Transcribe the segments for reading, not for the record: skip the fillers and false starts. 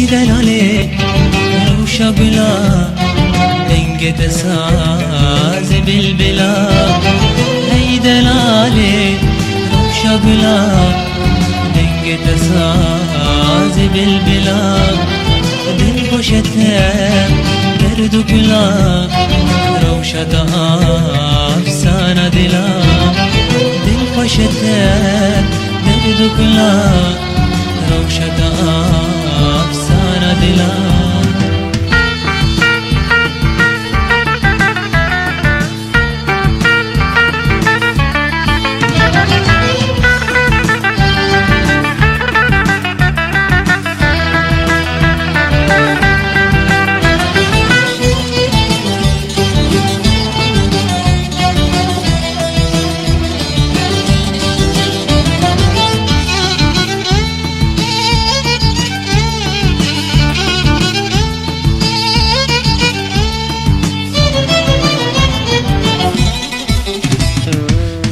دلاله روشا گلا دنگ دساز بلبلا ای دلاله روشا گلا دنگ دساز بلبلا دل خوشته درد و گلا روشا ده افسانه دلا دل خوشته درد و گلا روشا ده افسانه دلا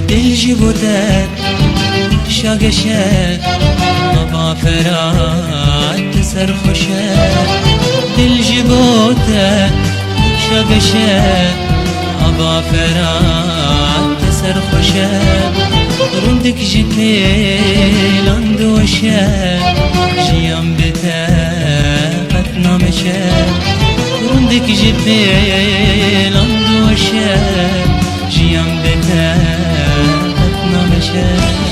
دل جبوده شاقشه بابا فرات سرخوشه دل جبوده شاقشه بابا فرات سرخوشه رندك جبيل اندوشه جيام بته قطنامشه رندك جبيل اندوشه جيام بته نامشه